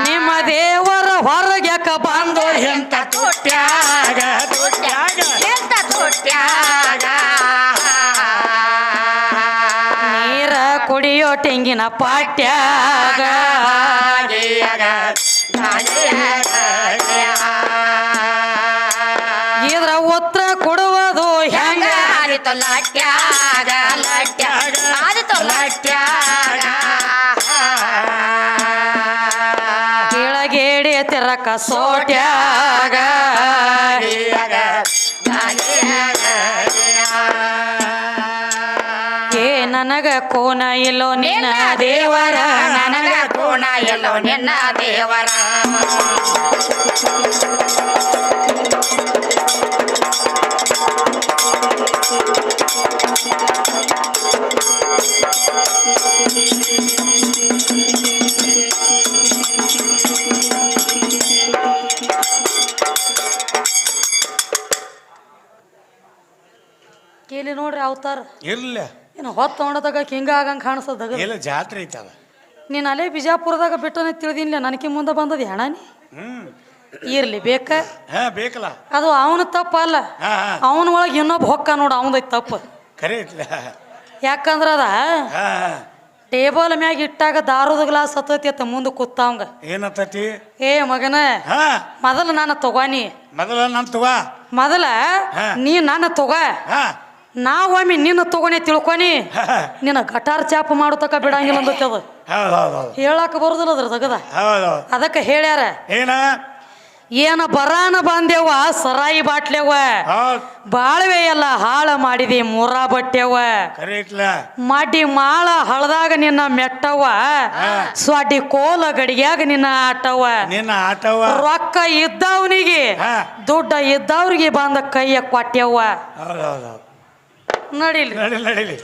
ನಿಮ್ಮ ದೇವರ ಹೊರಗ್ಯಾಕ ಬಂದು ಎಂತ ತುಟ್ಯಾಗ ತುಟ್ಯಾಗ ಎಂತ ತುಟ್ಯಾಗ ನೀರ ಕುಡಿಯೋ ತೆಂಗಿನ ಪಾಟ್ಯಾಗ ಇದ್ರ ಉತ್ತರ ಕೊಡುವುದು ಹೆಂಗ ಲಟ್ಯಾಗ ಲಟ್ಯಾಗ ಲಟ್ಯಾಗ ಕೆಳಗೇಡಿ ತಿರಕ ಸೋಟ್ಯಾಗ ಏ ನನಗ ಕೋನ ಇಲ್ಲೋ ನಿನ್ನ ದೇವರ ನನಗ ಕೋಣ ಎಲ್ಲೋ ನಿನ್ನ ದೇವರ ಕೇಳಿ ನೋಡ್ರಿ ಅವತಾರ ಇಲ್ಲ ಏನು ಹೊತ್ತು ನೋಡದಾಗ ಹಿಂಗ ಆಗಂಗೆ ಕಾಣಿಸ್ತದ. ಇಲ್ಲ ಜಾತ್ರೆ ಐತದ. ನೀನು ಅಲ್ಲೇ ಬಿಜಾಪುರದಾಗ ಬಿಟ್ಟನೆ ತಿಳಿದಿಲ್ಲ, ನನಗೆ ಮುಂದೆ ಬಂದದ ಹೆಣ ನೀ ಇರ್ಲಿ ಬೇಕ. ಹಾ ಬೇಕಲ್ಲ. ಅದು ಅವನ ತಪ್ಪಲ್ಲ, ಹಾ ಅವನ ಒಳಗೆ ಇನ್ನೊಬ್ಬ ಹೊಕ್ಕ ನೋಡು ಅವನದೈತಿ ತಪ್ಪು. ಖರೆ ಐತ್ಲ. ಯಾಕಂದ್ರ ಅದ ಹಾ ಟೇಬಲ್ ಮ್ಯಾಗ ಇಟ್ಟಾಗ ದಾರದ ಗ್ಲಾಸ್ ಹತ್ತತಿ ಅತ್ತ ಮುಂದೆ ಕೂತಾವಂಗ. ಏನತ್ತತಿ? ಏ ಮಗನ ಹಾ ಮೊದಲು ನಾನು ತಗೋನಿ, ಮೊದಲ ನನ್ ತಗೋ, ಮೊದಲ ನೀ ನನ್ನ ತಗೋ, ಹಾ ನಾವೊಮ್ಮೆ ನಿನ್ನ ತಗೋನೆ ತಿಳ್ಕೊನಿ, ನಿನ್ನ ಗಟಾರ್ ಚಾಪ ಮಾಡತಕ್ಕ ಬಿಡಂಗಿಲ್ಲ ಅಂದತ್ತೆ ಅದು. ಹೌದೌದು ಹೇಳಾಕ ಬರುದಿಲ್ಲ ಅದ್ರ ತಗದ. ಹೌದೌದು ಅದಕ್ಕೆ ಹೇಳ್ಯಾರ ಏನ ಏನ ಬರಾನ ಬಂದೇವ ಸರಾಯಿ ಬಾಟ್ಲೆವ ಹೌದ್ ಬಾಳ್ವೆ ಎಲ್ಲ ಹಾಳ ಮಾಡಿದಿ ಮೂರ ಬಟ್ಟೆವ ಖರೆ ಐತ್ಲ. ಮಡ್ಡಿ ಮಾಳ ಹಳದಾಗ ನಿನ್ನ ಮೆಟ್ಟವ ಸ್ವಾಡಿ ಕೋಲ ಗಡಿಗ್ಯಾಗ ನಿನ್ನ ಆಟವ ನಿನ್ನ ಆಟವ ರೊಕ್ಕ ಇದ್ದವನಿಗೆ ದುಡ್ಡ ಇದ್ದವ್ರಿಗೆ ಬಂದ ಕೈಯ ಕೊಟ್ಟೆವ್ವ. ಹೌದೌದು ನಡಿಲಿ ನಡಿಲಿ ನಡಿಲಿ.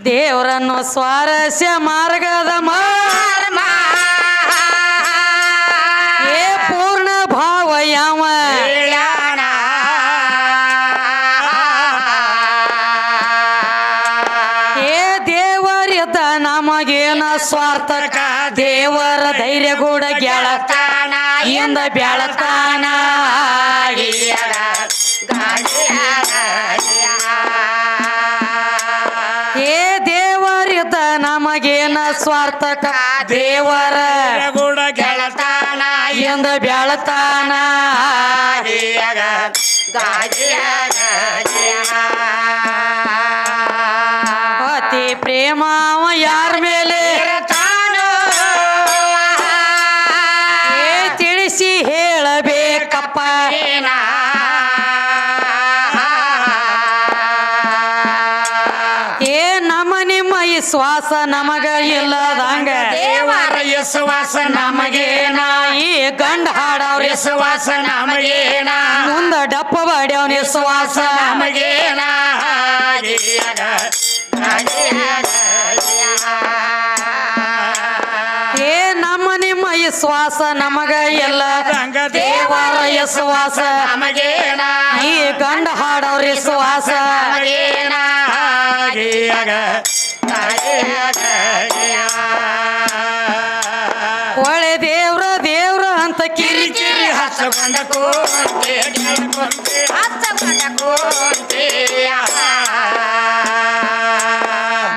ದೇವರನ್ನು ಸ್ವಾರಸ್ಯ ಮಾರ್ಗದ ಏ ಪೂರ್ಣ ಭಾವ ಯಾವ ನಮಗೇನ ಸ್ವಾರ್ಥಕ ದೇವರ ಧೈರ್ಯ ಗೂಡ ಗೆಳತಾನ ಇಂದ ಬೆಳತಾನ ಏ ದೇವರಿದ್ದ ನಮಗೇನ ಸ್ವಾರ್ಥಕ ದೇವರ ಗೂಡ ಗೆಳತಾನ ಇಂದ ಬೆಳತಾನ ಅತಿ ಪ್ರೇಮ ಅವ ಯಾರ ಮೇಲೆ ಏ ತಿಳಿಸಿ ಹೇಳಬೇಕಪ್ಪ ಏ ನಮ್ಮ ನಿಮ್ಮ ವಿಶ್ವಾಸ ನಮಗ ಇಲ್ಲದಂಗ ದೇವರ ವಿಶ್ವಾಸ ನಮಗೇನ ಈ ಗಂಡ ಹಾಡವ್ರ ವಿಶ್ವಾಸ ನಮಗೇನ ಮುಂದ ಡಪ್ಪ ಬಾಡ್ಯವ್ನ ವಿಶ್ವಾಸ ನಮಗೇನ ಏ ನಮ್ಮ ನಿಮ್ಮ ವಿಶ್ವಾಸ ನಮಗ ಎಲ್ಲ ದೇವರ ವಿಶ್ವಾಸ ನಮಗೇನ ಈ ಗಂಡ ಹಾಡವ್ರ ವಿಶ್ವಾಸ ಒಳ್ಳೆ ದೇವ್ರ ದೇವ್ರ ಅಂತ ಕಿರಿ ಕಿರಿ ಹಚ್ಚಕೊಂಡ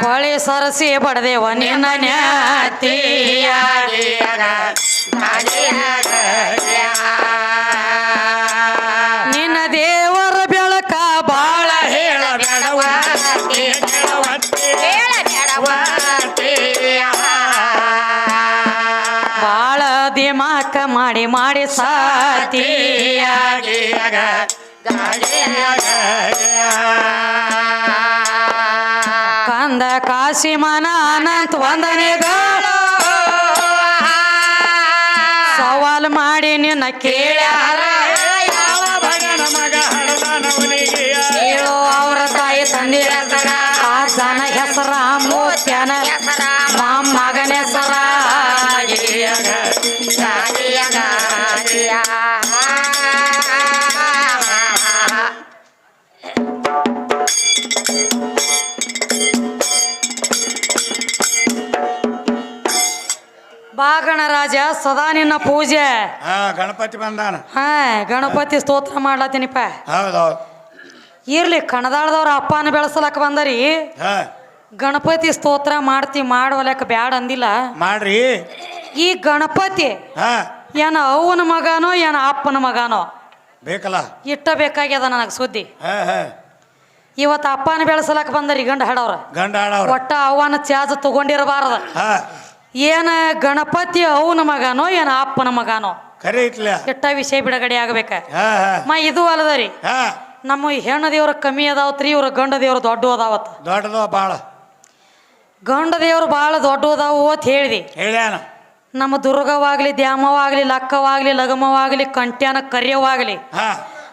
ಬಳಿ ಸರಸಿ ಬಡದೇವ ನಿನ್ನ ನ್ಯಾತಿಯ ನಿನ್ನ ದೇವರ ಬೆಳಕ ಬಾಳ ಹೇಳಬೇಡವ ಬಾಳ ದಿಮಾಕ ಮಾಡಿ ಮಾಡಿ ಸಾತಿಯ ಕಂದ ಕಾಶಿ ಮನ ಅನಂತ ವಂದನೆಗಳು ಸವಾಲ್ ಮಾಡಿ ನಿನ್ನ ಕೇಳ್ಯಾರ ಹೇಳೋ ಅವರ ತಾಯಿ ತಂದಿರ ಆ ಜನ ಹೆಸರ ಮೂತ್ಯನ ಮಗನ ಹೆಸರ ಬಾಗಣ ರಾಜ ಸದಾ ನಿನ್ನ ಪೂಜೆ ಗಣಪತಿ ಬಂದಾನ ಗಣಪತಿ ಸ್ತೋತ್ರ ಮಾಡ್ಲತ್ತೀನಿಪ್ಪ ಹೌದೌದು ಇರ್ಲಿ ಕಣದಾಳದವ್ರ ಅಪ್ಪನ ಬೆಳೆಸಲಕ್ಕ ಬಂದರಿ ಗಣಪತಿ ಸ್ತೋತ್ರ ಮಾಡುವಲಕ್ಕ ಬ್ಯಾಡ ಅಂದಿಲ್ಲ ಮಾಡ್ರಿ ಈ ಗಣಪತಿ ಏನ ಅವನ ಮಗನೋ ಏನ ಅಪ್ಪನ ಮಗನೋ ಬೇಕಲ್ಲ ಇಟ್ಟ ಬೇಕಾಗ್ಯದ ನನಗೆ ಸುದ್ದಿ ಹಾ ಇವತ್ತು ಅಪ್ಪನ ಬೆಳೆಸಲಕ್ಕ ಬಂದರಿ ಗಂಡ ಹಾಡವ್ರ ಗಂಡ ಆಡವ್ರ ಒಟ್ಟ ಅವನ ಚಾರ್ಜ್ ತಗೊಂಡಿರಬಾರ್ದ ಏನ ಗಣಪತಿ ಅವನ ಮಗನೋ ಏನ ಅಪ್ಪನ ಮಗನೋ ಕರೆ ಇಟ್ಲ ಇಟ್ಟ ವಿಷಯ ಬಿಡುಗಡೆ ಆಗ್ಬೇಕ ಇದು ಅಲ್ಲದರಿ ನಮ್ಮ ಹೆಣ್ಣು ದೇವ್ರ ಕಮ್ಮಿ ಅದಾವತ್ರಿ ಇವ್ರ ಗಂಡ ದೇವ್ರ ದೊಡ್ಡ ಅದಾವತ್ ದೊಡ್ಡದವ ಬಾಳ ಗಂಡ ದೇವ್ರು ಭಾಳ ದೊಡ್ಡ ಅದಾವು ಅಂತ ಹೇಳಿದಿ ಹೇಳ್ಯಾನ ನಮ್ಮ ದುರ್ಗವಾಗ್ಲಿ ದ್ಯಾಮವಾಗ್ಲಿ ಲಕ್ಕವಾಗ್ಲಿ ಲಗಮವಾಗ್ಲಿ ಕಂಟ್ಯಾನ ಕರ್ಯವಾಗ್ಲಿ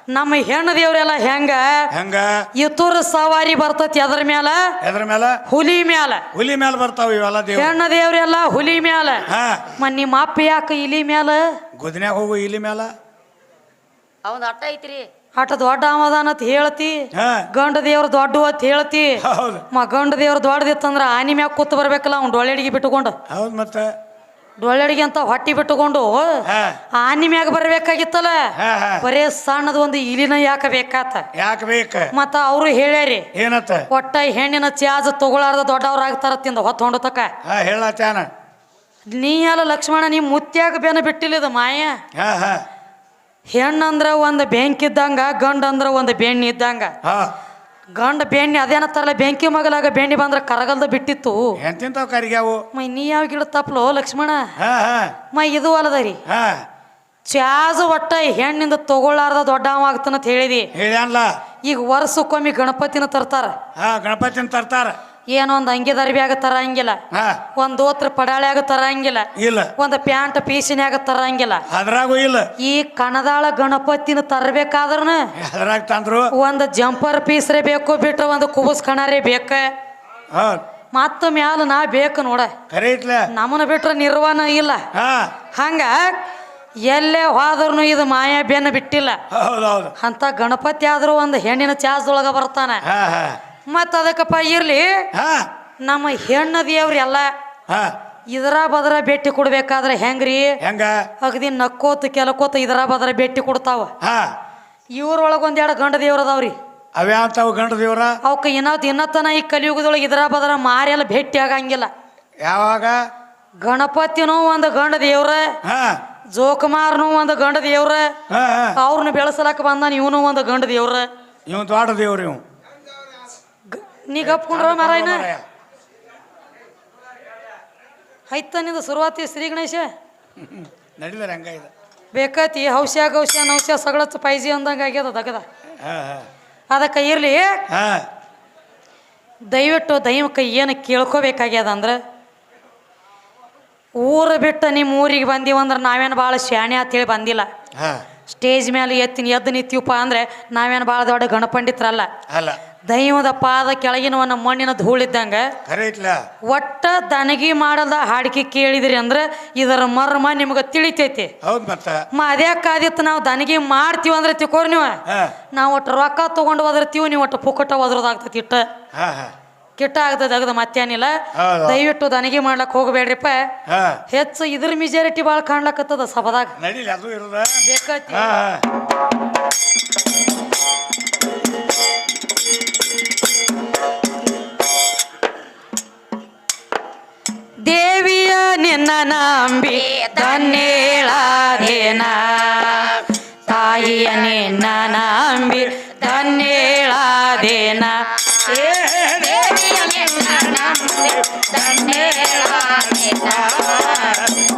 ನಮ್ಮ ಹೆಣ್ಣು ದೇವ್ರೆಲ್ಲ ಹೆಂಗ ಹೆಂಗ ಇತುರ ಸವಾರಿ ಬರ್ತತಿ ಅದ್ರ ಮ್ಯಾಲ ಎದ್ರ ಮ್ಯಾಲ ಹುಲಿ ಮ್ಯಾಲ ಬರ್ತಾವ ಇವೆಲ್ಲ ದೇವ್ರ ಹೆಣ್ಣು ದೇವ್ರೆಲ್ಲ ಹುಲಿ ಮ್ಯಾಲ ನಿಮ್ಮ ಅಪ್ಪ ಯಾಕ ಇಲಿ ಮ್ಯಾಲ ಗುದ್ನ್ಯಾಗ ಹೋಗು ಇಲಿ ಮ್ಯಾಲ ಅವಂದ ಅಟ್ಟ ಐತ್ರಿ ಅಟ ದೊಡ್ಡ ಅವದಾನ ಅಂತ ಹೇಳ್ತಿ ಗಂಡ ದೇವ್ರ ದೊಡ್ಡ ಅಂತ ಹೇಳ್ತಿ ಗಂಡ ದೇವ್ರ ದೊಡ್ಡದಿತ್ತಂದ್ರ ಆನಿ ಮ್ಯಾಗ ಕೂತ್ ಬರ್ಬೇಕಲ್ಲ ಅವ್ನು ಡೊಳ್ಳೆಡಿಗೆ ಬಿಟ್ಟುಕೊಂಡು ಹೌದ್ ಮತ್ತೆ ಡೊಳ್ಳೆಡಿಗೆ ಅಂತ ಹೊಟ್ಟಿ ಬಿಟ್ಟುಕೊಂಡು ಆನಿ ಮ್ಯಾಗ ಬರ್ಬೇಕಾಗಿತ್ತಲ್ಲ ಬರೇ ಸಣ್ಣದ ಒಂದು ಇಲಿನ ಯಾಕ ಬೇಕಾತ ಯಾಕೆ ಬೇಕ ಮತ್ತ ಅವ್ರು ಹೇಳ್ಯಾರಿ ಏನತ್ತ ಒಟ್ಟ ಹೆಣ್ಣಿನ ಚಾಜ್ ತಗೊಳಾರ್ದ ದೊಡ್ಡವ್ರ ಆಗ್ತಾರ ತಿಂದ ಹೊತ್ತು ಹೊಂಡತಕ ಹೇಳತ್ತಾನ ನೀ ಅಲ್ಲ ಲಕ್ಷ್ಮಣ ನೀ ಮುತ್ಯಾಗ ಬೇನ ಬಿಟ್ಟಿಲ್ಲದ ಮಾಯ ಹೆಣ್ಣಂದ್ರ ಒಂದು ಬೆಂಕಿ ಇದ್ದಂಗ ಗಂಡ ಅಂದ್ರ ಒಂದು ಬೆಣ್ಣಿ ಇದ್ದಂಗ ಗಂಡ ಬೆಣ್ಣಿ ಅದೇನತ್ತಾರಲ್ಲ ಬೆಂಕಿ ಮಗಲಾಗ ಬೆಣ್ಣಿ ಬಂದ್ರ ಕರಗಲ್ದ ಬಿಟ್ಟಿತ್ತು ಎಂತಿಂತಾವ್ ಕರಿಗ್ಯಾವು ಮೈ ನೀ ಯಾವ ಗಿಡ ತಪ್ಪಲೋ ಲಕ್ಷ್ಮಣ ಮೈ ಇದು ಅಲ್ಲದರಿ ಚಾಜ್ ಒಟ್ಟ ಹೆಣ್ಣಿಂದ ತಗೊಳ್ಳಾರ್ದ ದೊಡ್ಡವ ಆಗ್ತಾನಂತ ಹೇಳಿದಿ ಹೇಳ್ಯಾನ್ಲ ಈಗ ವರ್ಷಕ್ಕೊಮ್ಮೆ ಗಣಪತಿನ ತರ್ತಾರ ಗಣಪತಿನ ತರ್ತಾರ ಏನೋ ಒಂದು ಅಂಗಿ ದರ್ಬ್ಯಾಗ ತರಂಗಿಲ್ಲ ಒಂದ್ ದೋತ್ರ ಪಡಾಳ್ಯಾಗ ತರಂಗಿಲ್ಲ ಇಲ್ಲ ಒಂದ್ ಪ್ಯಾಂಟ್ ಪೀಸಿನ್ಯಾಗ ತರಂಗಿಲ್ಲ ಅದ್ರಾಗೂ ಇಲ್ಲ ಈ ಕಣದಾಳ ಗಣಪತಿನ ತರಬೇಕಾದ್ರನ ಅದ್ರಾಗ ತಂದ್ರು ಒಂದ್ ಜಂಪರ್ ಪೀಸ್ರೇ ಬೇಕು ಬಿಟ್ರ ಒಂದು ಕುಬಸ್ ಕಣರೇ ಬೇಕ ಮತ್ತ ಮ್ಯಾಲ ನಾ ಬೇಕು ನೋಡ ಕರೆ ಇಟ್ಲ ನಮ್ಮನ ಬಿಟ್ರ ನಿರ್ವಾಣ ಇಲ್ಲ ಹಂಗ ಎಲ್ಲೇ ಹೋದ್ರೂ ಇದು ಮಾಯಾ ಬೆನ್ನ ಬಿಟ್ಟಿಲ್ಲ ಅಂತ ಗಣಪತಿ ಆದ್ರೂ ಒಂದು ಹೆಣ್ಣಿನ ಚಾಜ್ದೊಳಗ ಬರ್ತಾನ ಮತ್ತ ಅದಕ್ಕಪ್ಪ ಇರ್ಲಿ ನಮ್ಮ ಹೆಣ್ಣು ದೇವ್ರಿ ಎಲ್ಲ ಹಾ ಇದರ ಬದರ ಭೇಟಿ ಕೊಡ್ಬೇಕಾದ್ರೆ ಹೆಂಗ್ರಿ ಹೆಂಗ ಅಗದಿ ನಕ್ಕೋತ ಕೆಲಕೋತ ಇದರ ಬದರ ಭೇಟಿ ಕೊಡ್ತಾವ. ಹಾ ಇವ್ರೊಳಗೊಂದೆರಡು ಗಂಡ ದೇವ್ರ ಅದಾವ್ರಿ. ಅವ್ಯಾಂತಾವ ಗಂಡ ದೇವ್ರ ಅವಕ್ಕೆ ಇನ್ನತನ ಈ ಕಲಿಯುಗದೊಳಗೆ ಇದರ ಬದರ ಮಾರೆಲ್ಲ ಭೇಟಿ ಆಗಂಗಿಲ್ಲ. ಯಾವಾಗ ಗಣಪತಿನೂ ಒಂದು ಗಂಡ ದೇವ್ರ, ಹಾ ಜೋಕುಮಾರ್ನು ಒಂದು ಗಂಡ ದೇವ್ರ, ಹಾ ಅವ್ರನ್ನ ಬೆಳೆಸಲಾಕ ಬಂದಾನ ಇವನು ಒಂದು ಗಂಡ ದೇವ್ರ. ಇವ್ ದೊಡ್ಡ ದೇವ್ರ ಇವ್ ನೀ ಗಪ್ಕೊಂಡ್ರ ಮಾರಾಯನ ಆಯ್ತ ನಿಂದು ಶುರುವಾತಿ ಶ್ರೀ ಗಣೇಶ ನಡಿದಾರೆ ಹಂಗ ಇದೆ ಬೇಕತಿ ಹೌಸ್ಯ ಗೌಸ್ಯ ನೌಸ್ಯ ಸಗಳಚ್ಚ ಪೈಜಿ ಅಂದಂಗ ಆಗ್ಯದ ದಗದ. ಅದಕ್ಕೆ ಇರ್ಲಿ, ದಯವಿಟ್ಟು ದೈವಕ್ಕೆ ಏನು ಕೇಳ್ಕೋಬೇಕಾಗ್ಯದ ಅಂದ್ರೆ, ಊರು ಬಿಟ್ಟು ನಿಮ್ಮ ಊರಿಗೆ ಬಂದೀವಂದ್ರೆ ನಾವೇನು ಭಾಳ ಶಾಣೆ ಅಂತೇಳಿ ಬಂದಿಲ್ಲ. ಸ್ಟೇಜ್ ಮೇಲೆ ಎದ್ದು ನಿಂತೀವಪ್ಪ ಅಂದ್ರೆ ನಾವೇನು ಭಾಳ ದೊಡ್ಡ ಗಣಪಂಡಿತರಲ್ಲ. ಅಲ್ಲ, ದೈವದ ಪಾದ ಕೆಳಗಿನ ಮಣ್ಣಿನ ಧೂಳಿದ್ದಂಗ ಒಟ್ಟ ದನಗಿ ಮಾಡದ ಹಾಡಿಕೆ ಕೇಳಿದ್ರಿ ಅಂದ್ರೆ ಇದರ ಮರ್ಮ ನಿಮ್ಗೆ ತಿಳಿತೈತಿ. ಅದೇ ಕಾದಿತ್ತು ನಾವು ದನಗಿ ಮಾಡ್ತೀವಿ ಅಂದ್ರೆ ತಿಕೋರಿ ನೀವು, ನಾವು ಒಟ್ಟು ರೊಕ್ಕ ತಗೊಂಡು ಒದರ್ತೀವಿ, ನೀವು ಒಟ್ಟು ಪುಕ್ಕಟ ಒದ್ರದಾಗ್ತೈತಿ. ಕಿಟ್ಟ ಆಗ್ತದೆ ಅಗದ ಮತ್ತೇನಿಲ್ಲ. ದಯವಿಟ್ಟು ದನಗಿ ಮಾಡ್ಲಕ್ ಹೋಗಬೇಡ್ರಿಪ್ಪ. ಹೆಚ್ಚು ಇದ್ರ ಮೆಜಾರಿಟಿ ಭಾಳ ಕಾಣ್ಲಕತ್ತದ ಸಭದಾಗ ಬೇಕೈತಿ. ದೇವಿಯ ನಿನ್ನ ನಂಬಿ ಧನ್ಯೇಳಾದೇನ, ತಾಯಿಯ ನಿನ್ನ ನಂಬಿ ಧನ್ಯೇಳಾದೇನ. ದೇವಿಯ ನಿನ್ನ ನಂಬಿ ಧನ್ಯೇಳಾದೇನ,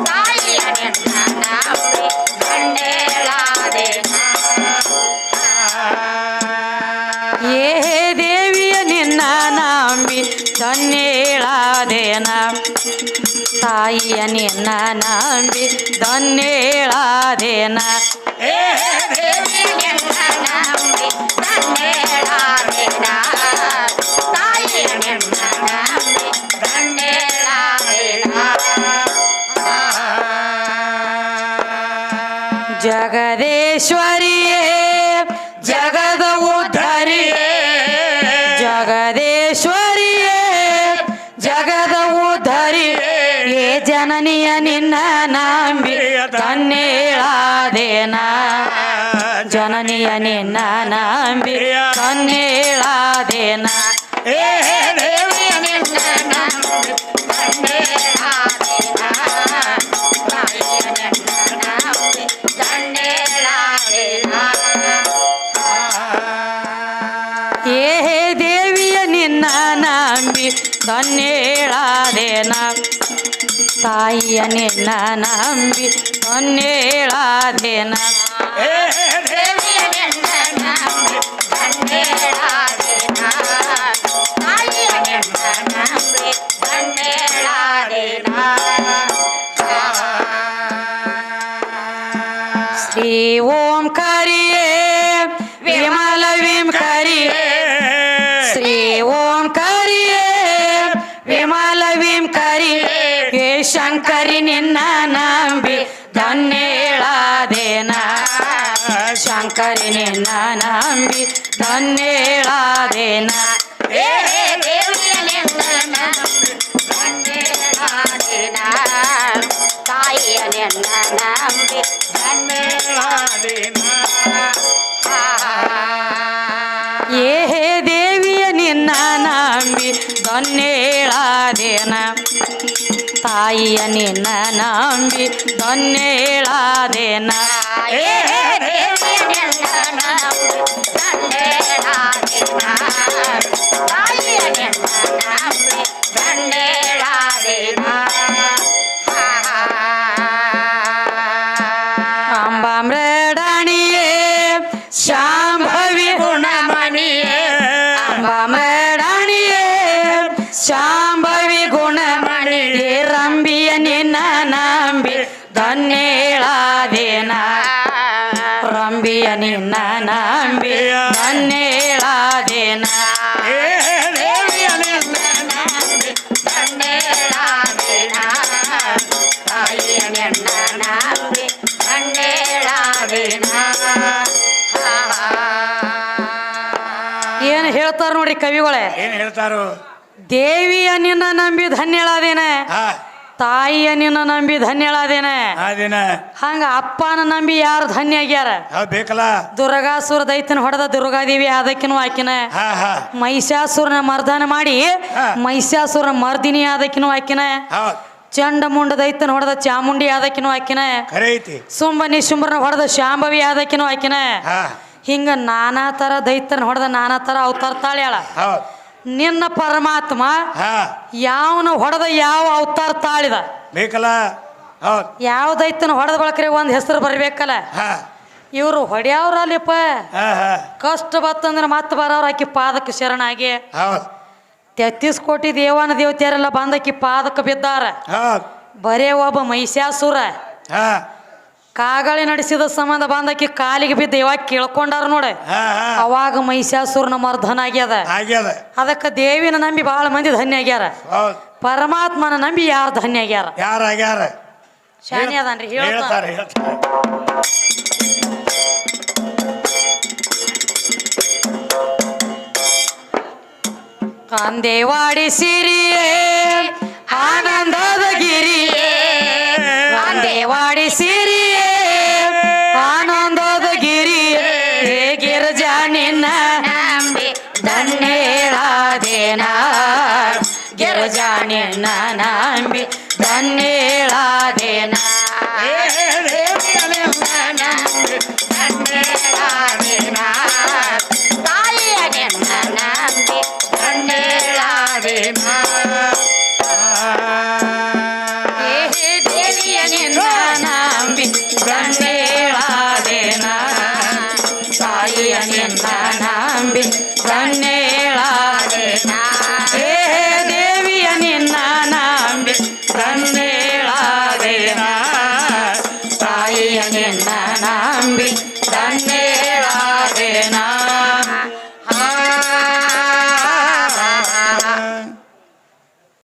ತಾಯಿಯ ನಿನ್ನ ನಂಬಿ ಧನ್ಯೇಳಾದೇನ. ಏ ದೇವಿಯ ನಿನ್ನ ನಂಬಿ ಧನ್ಯೇಳಾದೇನ, ತಾಯಿಯ ನಿನ್ನ ನಂಬಿ ಧನ್ಯೇಳಾದೇನ. ಜಗದೇಶ್ವರಿಯೇ ಜಗದ ಉದ್ಧರಿಯೇ, ಜಗದೇಶ್ವರಿಯೇ ಜಗದ ಉದ್ಧರಿಯೇ, ಏ ಜನನಿಯ ನಿನ್ನ ನಂಬಿ ಧನ್ಯೇಳಾದೇನ, ಜನನಿಯ ನಿನ್ನ ನಂಬಿ ಧನ್ಯೇಳಾದೇನ. ಏ ದೇವಿಯ ನಿನ್ನ ನಂಬಿ ಧನ್ಯೇಳಾದೇನ, ತಾಯಿಯ ನಿನ್ನ ನಂಬಿ ಧನ್ಯೇಳಾದೇನ. ಶ್ರೀ ಓಂಕಾರಿಯೇ ವಿಮಲ ವಿಂಕಾರಿಯೇ, ಶ್ರೀ ಓಂಕಾರಿಯೇ ವಿಮಲ ವಿಂಕಾರಿಯೇ, ಏ ಶಂಕರಿ ನಿನ್ನ ನಂಬಿ ಧನ್ಯೇಳಾದೇನ, ಶಂಕರಿ ನಿನ್ನ ನಂಬಿ ಧನ್ಯೇಳಾದೇನ. ತಾಯಿಯ ನಿನ್ನ ನಂಬಿ ಧನ್ಯೇಳಾದೇನ. ಏ ದೇವಿಯ ನಿನ್ನ ನಂಬಿ ಧನ್ಯೇಳಾದೇನ, ತಾಯಿಯ ನಿನ್ನ ನಂಬಿ ಧನ್ಯೇಳಾದೇನ. ಅಂಬಾಮ್ರಡಾಣಿಯೇ ಶಾಂಭವಿ ಗುಣಮಣಿಯೇ, ಅಂಬಾಮ್ರಡಾಣಿಯೇ ಶಾಂಭವಿ ಗುಣಮಣಿಯೇ, ರಂಬಿಯ ನಿನ್ನ ನಂಬಿ ಧನ್ಯೇಳಾದೇನ, ರಂಬಿಯ ನಿನ್ನ ನಂಬಿ ಧನ್ಯೇಳಾದೇನ. ಏನು ಹೇಳ್ತಾರ ನೋಡ್ರಿ ಕವಿಗಳೇ, ಏನ್ ಹೇಳ್ತಾರು? ದೇವಿಯ ನಿನ್ನ ನಂಬಿ ಧನ್ಯಳಾದೇನೆ, ಹಾ ತಾಯಿಯ ನಿನ್ನ ನಂಬಿ ಧನ್ಯಳಾದೇನೆ. ಅದೇನ ಹಂಗ ಅಪ್ಪನ ನಂಬಿ ಯಾರು ಧನ್ಯ ಆಗ್ಯಾರ? ಹೌದ್ ಬೇಕಲ್ಲ. ದುರ್ಗಾಸುರ ದೈತ್ಯನ ಹೊಡೆದ ದುರ್ಗಾದೇವಿ ಆದಕ್ಕಿನೂ ಆಕಿನ. ಹಾ ಹಾ ಮಹಿಷಾಸುರನ ಮರ್ದನ ಮಾಡಿ ಮಹಿಷಾಸುರನ ಮರ್ದಿನಿ ಆದಕ್ಕಿನೂ ಆಕಿನ. ಹೌದ್ ಚಂಡಮುಂಡ ದೈತ್ಯನ ಹೊಡೆದ ಚಾಮುಂಡಿ ಆದಕ್ಕಿನೂ ಆಕಿನ. ಖರೆ ಐತಿ. ಸುಂಬ ನಿಶುಂಬರನ ಹೊಡೆದ ಶಾಂಭವಿ ಆದಕ್ಕಿನೂ ಆಕಿನ. ಹಾ ಹಿಂಗ ನಾನಾ ತರ ದೈತ್ಯನ ಹೊಡೆದ ನಾನಾ ತರ ಅವತಾರ ತಾಳ್ಯಾಳ. ಹೌದ್ ನಿನ್ನ ಪರಮಾತ್ಮ ಹಾ ಯಾವನು ಹೊಡೆದ ಯಾವ ಅವತಾರ ತಾಳಿದ? ಬೇಕಲ್ಲ. ಹೌದ್ ಯಾವ ದೈತ್ಯನ ಹೊಡೆದ ಬಳಕ್ರೆ ಒಂದು ಹೆಸರು ಬರ್ಬೇಕಲ್ಲ. ಹಾ ಇವರು ಹೊಡ್ಯಾವ್ರಲ್ಲಪ್ಪ. ಹಾ ಹಾ ಕಷ್ಟ ಬತ್ತಂದ್ರೆ ಮತ್ತೆ ಬರೋರು ಆಕಿ ಪಾದಕ್ಕೆ ಶರಣಾಗಿ. ಹೌದ್ 33 ಕೋಟಿ ದೇವಾನ ದೇವತೆಯರೆಲ್ಲ ಬಂದಕಿ ಪಾದಕ್ಕೆ ಬಿದ್ದಾರ. ಹೌದ್ ಬರೇ ಒಬ್ಬ ಮಹಿಷಾಸುರ ಹಾ ಕಾಗಳಿ ನಡೆಸಿದ ಸಂಬಂಧ ಬಂದಕಿ ಕಾಲಿಗೆ ಬಿದ್ದ ಇವಾಗ ಕೇಳ್ಕೊಂಡಾರ ನೋಡಿ. ಹಾ ಹಾ ಅವಾಗ ಮಹಿಷಾಸುರನ ಮರ್ದನ ಆಗ್ಯದ. ಆಗ್ಯದ. ಅದಕ್ಕೆ ದೇವಿನ ನಂಬಿ ಬಹಳ ಮಂದಿ ಧನ್ಯ ಆಗ್ಯಾರ. ಹೌದ್ ಪರಮಾತ್ಮನ ನಂಬಿ ಯಾರು ಧನ್ಯ ಆಗ್ಯಾರ? ಯಾರ ಆಗ್ಯಾರ? ಶಾನಿ ಅದನ್ರಿ ಹೇಳ್ತಾರ. ಹೇಳ್ತಾರೆ. ಕಂದೇವಾಡಿ ಸಿರಿಯೇ ಆನಂದದ ಗಿರಿಯೇ, ಕಂದೇವಾಡಿ ಸಿರಿಯೇ ಆನಂದದ ಗಿರಿಯೇ, ಗಿರಿಜಾ ನಿನ್ನ ನಂಬಿ ಧನ್ಯಳಾದೇನ, ಗಿರಿಜಾ ನಿನ್ನ ನಂಬಿ ಧನ್ಯಳಾದೇನ.